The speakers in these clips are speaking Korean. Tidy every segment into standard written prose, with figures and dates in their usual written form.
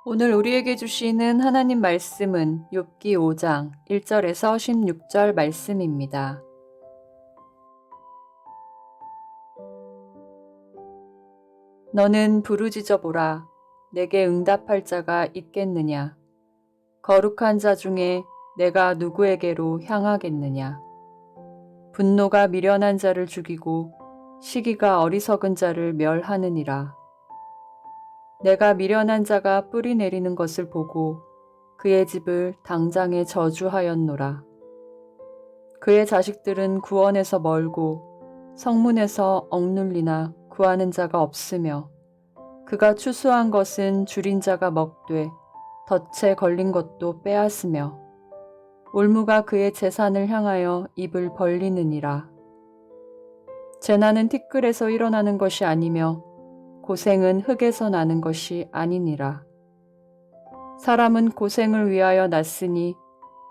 오늘 우리에게 주시는 하나님 말씀은 욥기 5장 1절에서 16절 말씀입니다. 너는 부르짖어 보라. 내게 응답할 자가 있겠느냐? 거룩한 자 중에 내가 누구에게로 향하겠느냐? 분노가 미련한 자를 죽이고 시기가 어리석은 자를 멸하느니라. 내가 미련한 자가 뿌리 내리는 것을 보고 그의 집을 당장에 저주하였노라. 그의 자식들은 구원에서 멀고 성문에서 억눌리나 구하는 자가 없으며 그가 추수한 것은 줄인 자가 먹되 덫에 걸린 것도 빼앗으며 올무가 그의 재산을 향하여 입을 벌리느니라. 재난은 티끌에서 일어나는 것이 아니며 고생은 흙에서 나는 것이 아니니라. 사람은 고생을 위하여 났으니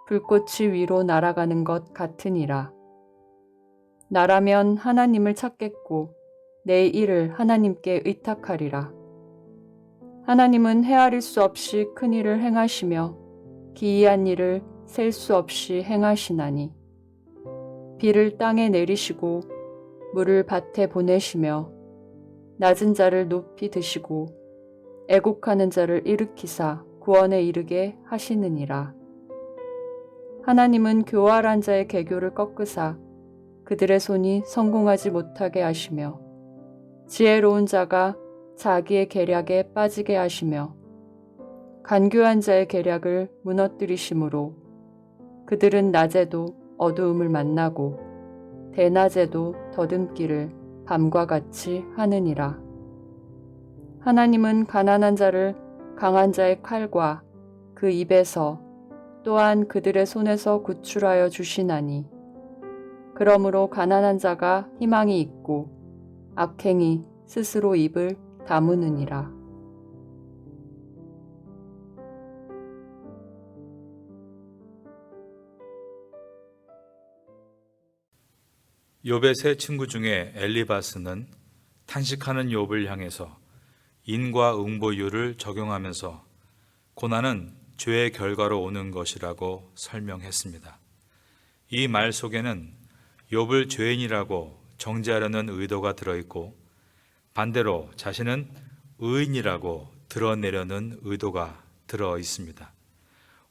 불꽃이 위로 날아가는 것 같으니라. 나라면 하나님을 찾겠고 내 일을 하나님께 의탁하리라. 하나님은 헤아릴 수 없이 큰 일을 행하시며 기이한 일을 셀 수 없이 행하시나니 비를 땅에 내리시고 물을 밭에 보내시며 낮은 자를 높이 드시고 애곡하는 자를 일으키사 구원에 이르게 하시느니라. 하나님은 교활한 자의 계교를 꺾으사 그들의 손이 성공하지 못하게 하시며 지혜로운 자가 자기의 계략에 빠지게 하시며 간교한 자의 계략을 무너뜨리심으로 그들은 낮에도 어두움을 만나고 대낮에도 더듬기를 밤과 같이 하느니라. 하나님은 가난한 자를 강한 자의 칼과 그 입에서 또한 그들의 손에서 구출하여 주시나니 그러므로 가난한 자가 희망이 있고 악행이 스스로 입을 다무느니라. 욥의 세 친구 중에 엘리바스는 탄식하는 욥을 향해서 인과응보율을 적용하면서 고난은 죄의 결과로 오는 것이라고 설명했습니다. 이 말 속에는 욥을 죄인이라고 정죄하려는 의도가 들어있고 반대로 자신은 의인이라고 드러내려는 의도가 들어있습니다.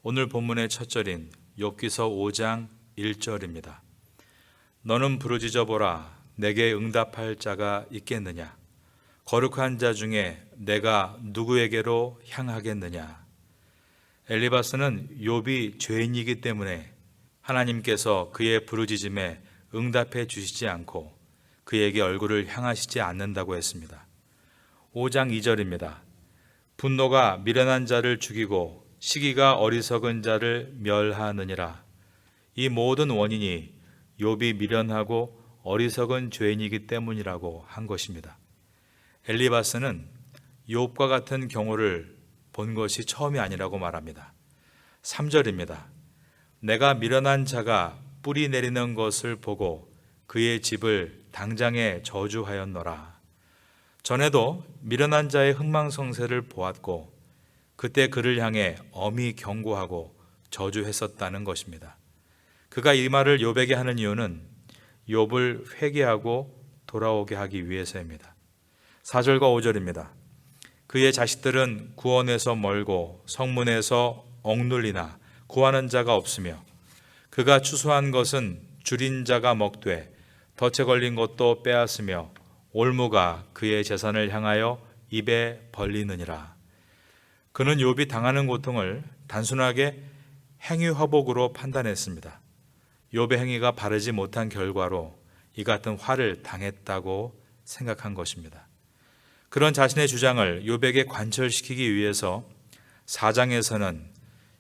오늘 본문의 첫 절인 욥기서 5장 1절입니다. 너는 부르짖어 보라. 내게 응답할 자가 있겠느냐? 거룩한 자 중에 내가 누구에게로 향하겠느냐? 엘리바스는 욥이 죄인이기 때문에 하나님께서 그의 부르짖음에 응답해 주시지 않고 그에게 얼굴을 향하시지 않는다고 했습니다. 5장 2절입니다. 분노가 미련한 자를 죽이고 시기가 어리석은 자를 멸하느니라. 이 모든 원인이 욥이 미련하고 어리석은 죄인이기 때문이라고 한 것입니다. 엘리바스는 욥과 같은 경우를 본 것이 처음이 아니라고 말합니다. 3절입니다. 내가 미련한 자가 뿌리 내리는 것을 보고 그의 집을 당장에 저주하였노라. 전에도 미련한 자의 흥망성쇠를 보았고 그때 그를 향해 엄히 경고하고 저주했었다는 것입니다. 그가 이 말을 욥에게 하는 이유는 욥을 회개하고 돌아오게 하기 위해서입니다. 4절과 5절입니다. 그의 자식들은 구원에서 멀고 성문에서 억눌리나 구하는 자가 없으며 그가 추수한 것은 줄인 자가 먹되 덫에 걸린 것도 빼앗으며 올무가 그의 재산을 향하여 입에 벌리느니라. 그는 욥이 당하는 고통을 단순하게 행위화복으로 판단했습니다. 욥의 행위가 바르지 못한 결과로 이 같은 화를 당했다고 생각한 것입니다. 그런 자신의 주장을 욥에게 관철시키기 위해서 4장에서는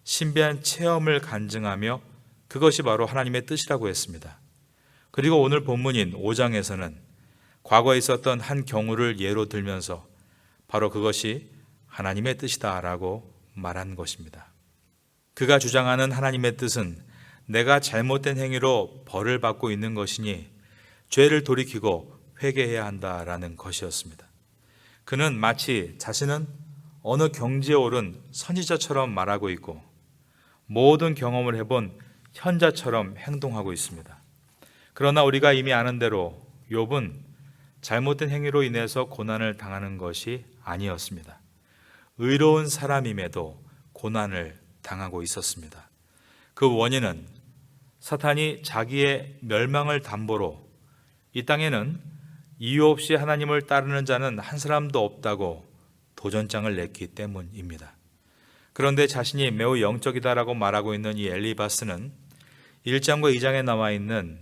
신비한 체험을 간증하며 그것이 바로 하나님의 뜻이라고 했습니다. 그리고 오늘 본문인 5장에서는 과거에 있었던 한 경우를 예로 들면서 바로 그것이 하나님의 뜻이다라고 말한 것입니다. 그가 주장하는 하나님의 뜻은 내가 잘못된 행위로 벌을 받고 있는 것이니 죄를 돌이키고 회개해야 한다라는 것이었습니다. 그는 마치 자신은 어느 경지에 오른 선지자처럼 말하고 있고 모든 경험을 해본 현자처럼 행동하고 있습니다. 그러나 우리가 이미 아는 대로 욥은 잘못된 행위로 인해서 고난을 당하는 것이 아니었습니다. 의로운 사람임에도 고난을 당하고 있었습니다. 그 원인은 사탄이 자기의 멸망을 담보로 이 땅에는 이유 없이 하나님을 따르는 자는 한 사람도 없다고 도전장을 냈기 때문입니다. 그런데 자신이 매우 영적이다라고 말하고 있는 이 엘리바스는 1장과 2장에 나와 있는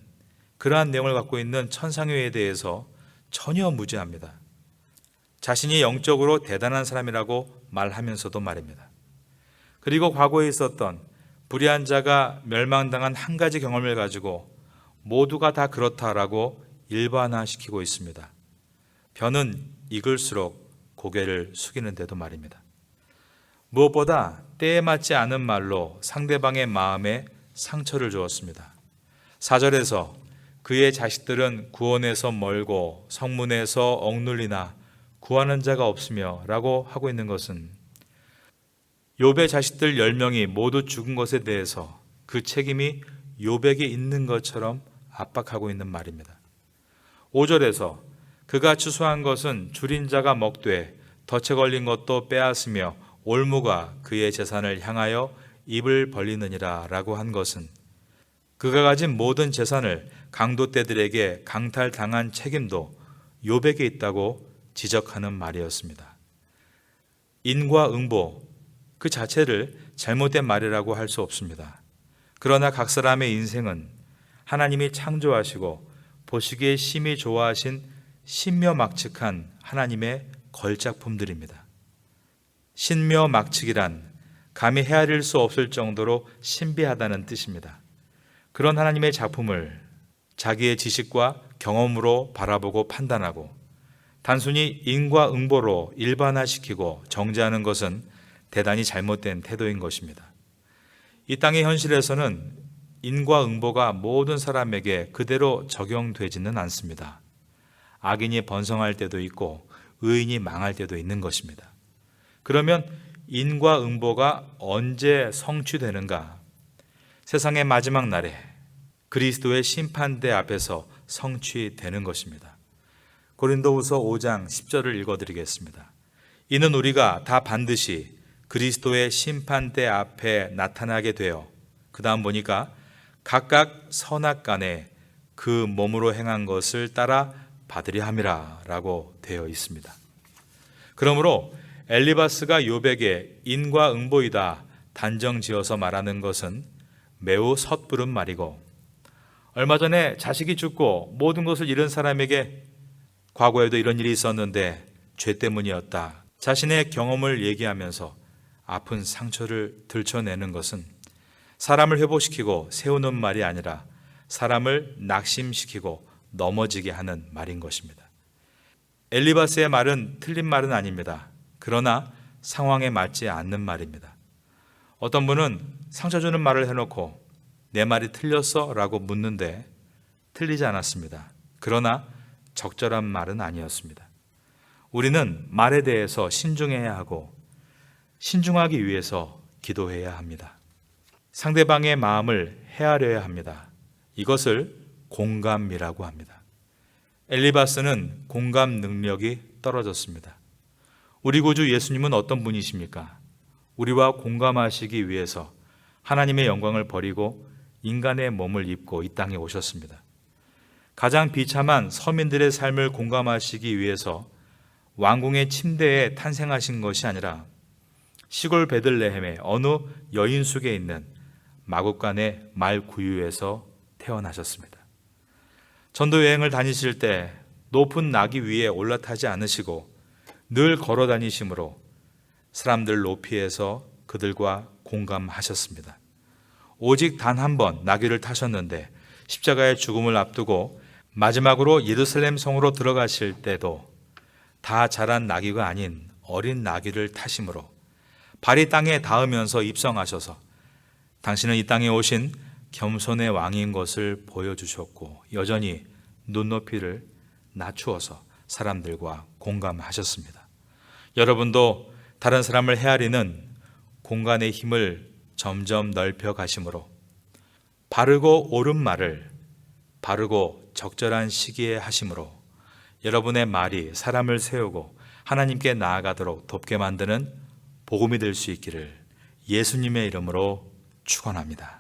그러한 내용을 갖고 있는 천상회에 대해서 전혀 무지합니다. 자신이 영적으로 대단한 사람이라고 말하면서도 말입니다. 그리고 과거에 있었던 불의한 자가 멸망당한 한 가지 경험을 가지고 모두가 다 그렇다라고 일반화시키고 있습니다. 벼는 익을수록 고개를 숙이는데도 말입니다. 무엇보다 때에 맞지 않은 말로 상대방의 마음에 상처를 주었습니다. 4절에서 그의 자식들은 구원에서 멀고 성문에서 억눌리나 구하는 자가 없으며 라고 하고 있는 것은 욥의 자식들 10명이 모두 죽은 것에 대해서 그 책임이 욥에게 있는 것처럼 압박하고 있는 말입니다. 5절에서 그가 추수한 것은 줄인 자가 먹되 덫에 걸린 것도 빼앗으며 올무가 그의 재산을 향하여 입을 벌리느니라 라고 한 것은 그가 가진 모든 재산을 강도떼들에게 강탈당한 책임도 욥에게 있다고 지적하는 말이었습니다. 인과응보 그 자체를 잘못된 말이라고 할 수 없습니다. 그러나 각 사람의 인생은 하나님이 창조하시고 보시기에 심히 좋아하신 신묘막측한 하나님의 걸작품들입니다. 신묘막측이란 감히 헤아릴 수 없을 정도로 신비하다는 뜻입니다. 그런 하나님의 작품을 자기의 지식과 경험으로 바라보고 판단하고 단순히 인과응보로 일반화시키고 정죄하는 것은 대단히 잘못된 태도인 것입니다. 이 땅의 현실에서는 인과응보가 모든 사람에게 그대로 적용되지는 않습니다. 악인이 번성할 때도 있고 의인이 망할 때도 있는 것입니다. 그러면 인과응보가 언제 성취되는가? 세상의 마지막 날에 그리스도의 심판대 앞에서 성취되는 것입니다. 고린도후서 5장 10절을 읽어드리겠습니다. 이는 우리가 다 반드시 그리스도의 심판대 앞에 나타나게 되어 그 다음 보니까 각각 선악간에 그 몸으로 행한 것을 따라 받으려 함이라 라고 되어 있습니다. 그러므로 엘리바스가 욥에게 인과응보이다 단정지어서 말하는 것은 매우 섣부른 말이고 얼마 전에 자식이 죽고 모든 것을 잃은 사람에게 과거에도 이런 일이 있었는데 죄 때문이었다. 자신의 경험을 얘기하면서 아픈 상처를 들춰내는 것은 사람을 회복시키고 세우는 말이 아니라 사람을 낙심시키고 넘어지게 하는 말인 것입니다. 엘리바스의 말은 틀린 말은 아닙니다. 그러나 상황에 맞지 않는 말입니다. 어떤 분은 상처 주는 말을 해놓고 내 말이 틀렸어? 라고 묻는데 틀리지 않았습니다. 그러나 적절한 말은 아니었습니다. 우리는 말에 대해서 신중해야 하고 신중하기 위해서 기도해야 합니다. 상대방의 마음을 헤아려야 합니다. 이것을 공감이라고 합니다. 엘리바스는 공감 능력이 떨어졌습니다. 우리 구주 예수님은 어떤 분이십니까? 우리와 공감하시기 위해서 하나님의 영광을 버리고 인간의 몸을 입고 이 땅에 오셨습니다. 가장 비참한 서민들의 삶을 공감하시기 위해서 왕궁의 침대에 탄생하신 것이 아니라 시골 베들레헴의 어느 여인숙에 있는 마구간의 말구유에서 태어나셨습니다. 전도 여행을 다니실 때 높은 나귀 위에 올라타지 않으시고 늘 걸어 다니심으로 사람들 높이에서 그들과 공감하셨습니다. 오직 단 한 번 나귀를 타셨는데 십자가의 죽음을 앞두고 마지막으로 예루살렘 성으로 들어가실 때도 다 자란 나귀가 아닌 어린 나귀를 타심으로 발이 땅에 닿으면서 입성하셔서 당신은 이 땅에 오신 겸손의 왕인 것을 보여주셨고 여전히 눈높이를 낮추어서 사람들과 공감하셨습니다. 여러분도 다른 사람을 헤아리는 공간의 힘을 점점 넓혀 가심으로 바르고 옳은 말을 바르고 적절한 시기에 하심으로 여러분의 말이 사람을 세우고 하나님께 나아가도록 돕게 만드는 복음이 될 수 있기를 예수님의 이름으로 축원합니다.